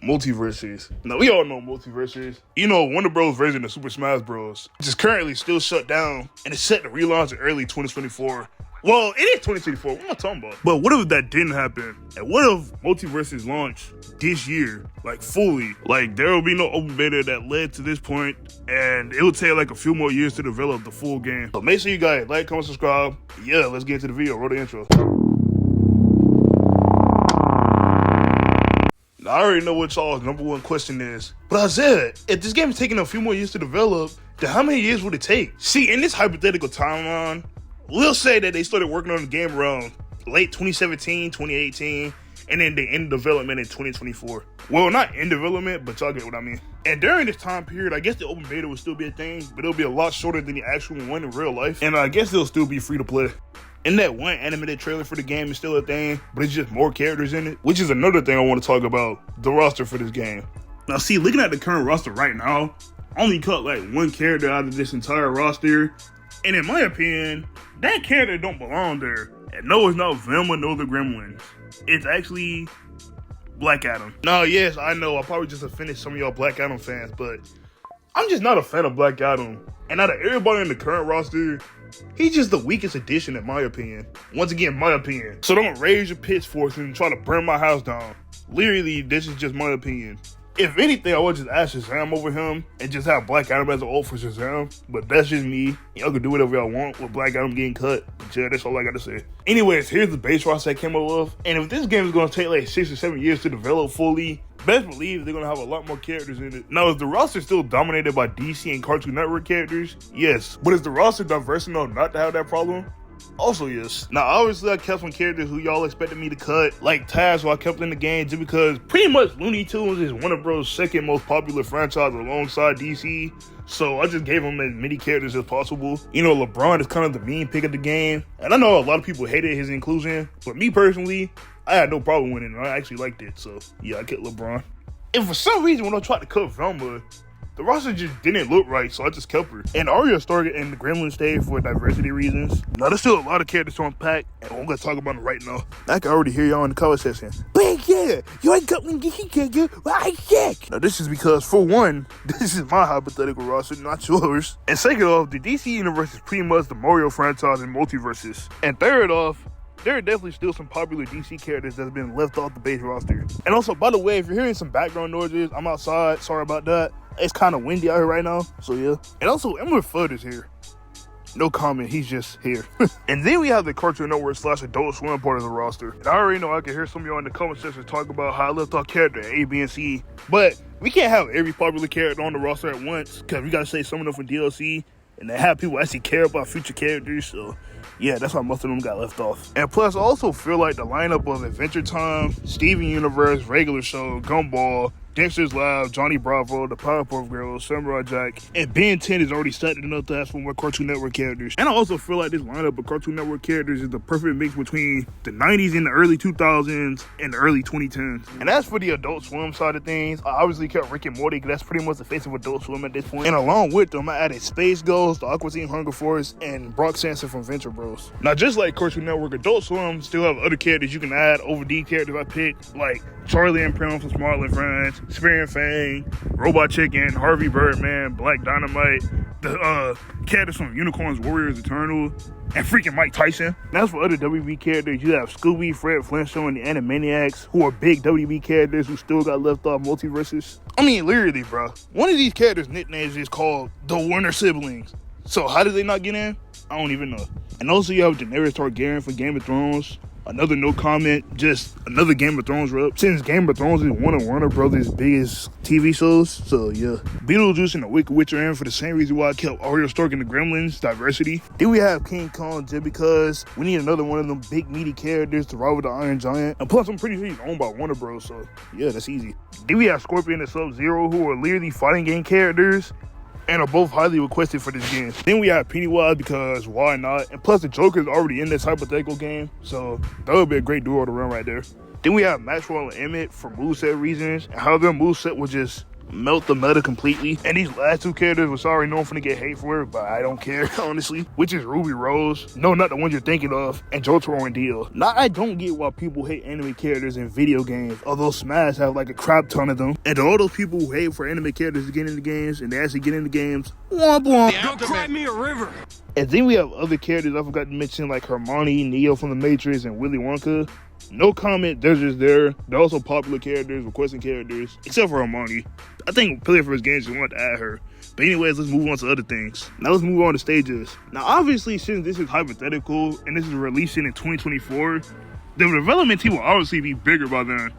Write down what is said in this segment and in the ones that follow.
Multiversus. Now, we all know Multiversus. You know, Warner Bros. Version of Super Smash Bros. Which is currently still shut down and it's set to relaunch in early 2024. Well, it is 2024. What am I talking about? But what if that didn't happen? And what if Multiversus launched this year, like fully? Like, there will be no open beta that led to this point, and it will take like a few more years to develop the full game. So make sure you guys like, comment, subscribe. Yeah, let's get into the video. Roll the intro. Now, I already know what y'all's number one question is, but I said, if this game is taking a few more years to develop, then how many years would it take? See, in this hypothetical timeline, we'll say that they started working on the game around late 2017, 2018, and then they ended development in 2024. Well, not in development, but y'all get what I mean. And during this time period, I guess the open beta will still be a thing, but it'll be a lot shorter than the actual one in real life. And I guess it'll still be free to play. And that one animated trailer for the game is still a thing, but it's just more characters in it, which is another thing I want to talk about, the roster for this game. Now see, looking at the current roster right now, I only cut like one character out of this entire roster, and in my opinion, that character don't belong there. And no, it's not Velma nor the Gremlins. It's actually Black Adam. Now, yes, I know I probably just offended some of y'all Black Adam fans, but I'm just not a fan of Black Adam. And out of everybody in the current roster, he's just the weakest addition in my opinion. Once again, my opinion. So don't raise your pitchforks and try to burn my house down. Literally, this is just my opinion. If anything, I would just ask Shazam over him and just have Black Adam as an ult for Shazam. But that's just me. Y'all can do whatever y'all want with Black Adam getting cut. But yeah, that's all I gotta say. Anyways, here's the base roster I came up with. And if this game is gonna take like 6 or 7 years to develop fully, best believe they're gonna have a lot more characters in it. Now, is the roster still dominated by DC and Cartoon Network characters? Yes. But is the roster diverse enough not to have that problem? Also, yes. Now, obviously, I kept some characters who y'all expected me to cut, like Taz, who I kept in the game just because pretty much Looney Tunes is Warner Bros. Second most popular franchise alongside DC. So I just gave them as many characters as possible. You know, LeBron is kind of the main pick of the game. And I know a lot of people hated his inclusion, but me personally, I had no problem with it. And I actually liked it. So yeah, I kept LeBron. And for some reason, when I tried to cut Velma, the roster just didn't look right, so I just kept her. And Arya started in the Gremlin stayed for diversity reasons. Now, there's still a lot of characters to unpack, and I'm gonna talk about it right now. I can already hear y'all in the comment section. But yeah, you ain't got one DC character, I sick. Now, this is because, for one, this is my hypothetical roster, not yours. And second off, the DC universe is pretty much the Mario franchise and Multiversus. And third off, there are definitely still some popular DC characters that have been left off the base roster. And also, by the way, if you're hearing some background noises, I'm outside. Sorry about that. It's kind of windy out here right now, so yeah. And also, Emmer Fudd is here. No comment, he's just here. And then we have the Cartoon Network / Adult Swim part of the roster. And I already know I can hear some of y'all in the comment section talk about how I left off character A, B, and C. But we can't have every popular character on the roster at once, because we gotta save some of them for DLC. And they have people actually care about future characters, so yeah, that's why most of them got left off. And plus, I also feel like the lineup of Adventure Time, Steven Universe, Regular Show, Gumball, Dexter's Lab, Johnny Bravo, the Powerpuff Girls, Samurai Jack, and Ben 10 is already set enough to ask for more Cartoon Network characters. And I also feel like this lineup of Cartoon Network characters is the perfect mix between the 90s and the early 2000s and the early 2010s. And as for the Adult Swim side of things, I obviously kept Rick and Morty because that's pretty much the face of Adult Swim at this point. And along with them, I added Space Ghost, the Aqua Teen Hunger Force, and Brock Sanson from Venture Bros. Now, just like Cartoon Network, Adult Swim still have other characters you can add over these characters I picked, like Charlie and Prim from Smart and Friends, Spear and Fang, Robot Chicken, Harvey Birdman, Black Dynamite, the characters from Unicorns Warriors Eternal, and freaking Mike Tyson. And as for other WB characters, you have Scooby, Fred Flintstone, and the Animaniacs, who are big WB characters who still got left off Multiversus. I mean, literally, bro. One of these characters' nicknames is called the Warner Siblings. So how did they not get in? I don't even know. And also you have Daenerys Targaryen from Game of Thrones. Another no comment, just another Game of Thrones rep. Since Game of Thrones is one of Warner Brothers' biggest TV shows, so yeah. Beetlejuice and the Wicked Witch are in for the same reason why I kept Arya Stark and the Gremlins, diversity. Then we have King Kong just because we need another one of them big meaty characters to rival the Iron Giant. And plus I'm pretty sure he's owned by Warner Bros, so yeah, that's easy. Then we have Scorpion and Sub-Zero, who are literally fighting game characters and are both highly requested for this game. Then we have Pennywise because why not? And plus the Joker is already in this hypothetical game, so that would be a great duo to run right there. Then we have Maxwell and Emmett for moveset reasons, and how their moveset was just melt the meta completely. And these last two characters was already known for to get hate for it, but I don't care, honestly. Which is Ruby Rose. No, not the ones you're thinking of. And Jotaro and Dio. Now, I don't get why people hate anime characters in video games, although Smash have like a crap ton of them. And to all those people who hate for anime characters to get into games, and they actually get into games, womp womp. Don't cry me a river. And then we have other characters I forgot to mention, like Hermione, Neo from The Matrix, and Willy Wonka. No comment, they're just there. They're also popular characters, requesting characters, except for Hermione. I think Player for his games just wanted to add her. But anyways, let's move on to other things. Now let's move on to stages. Now obviously, since this is hypothetical and this is releasing in 2024, the development team will obviously be bigger by then.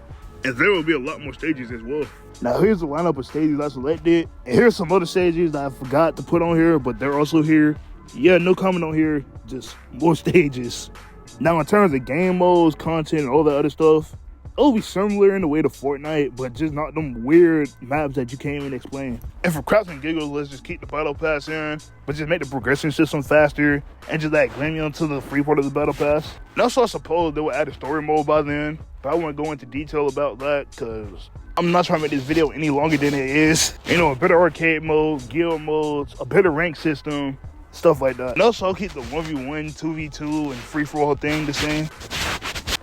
And there will be a lot more stages as well. Now here's the lineup of stages I selected. And here's some other stages that I forgot to put on here, but they're also here. Yeah, no comment on here, just more stages. Now in terms of game modes, content, and all that other stuff, it'll be similar in the way to Fortnite, but just not them weird maps that you can't even explain. And for craps and giggles, let's just keep the battle pass in, but just make the progression system faster, and just like glam you onto the free part of the battle pass. And also I suppose they will add a story mode by then, but I won't go into detail about that, because I'm not trying to make this video any longer than it is. You know, a better arcade mode, guild modes, a better rank system, stuff like that. And also I'll keep the 1v1, 2v2, and free-for-all thing the same.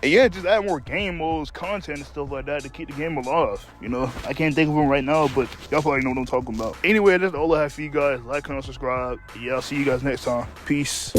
And yeah, just add more game modes, content, and stuff like that to keep the game alive. You know, I can't think of them right now, but y'all probably know what I'm talking about. Anyway, that's all I have for you guys. Like, comment, subscribe. Yeah, I'll see you guys next time. Peace.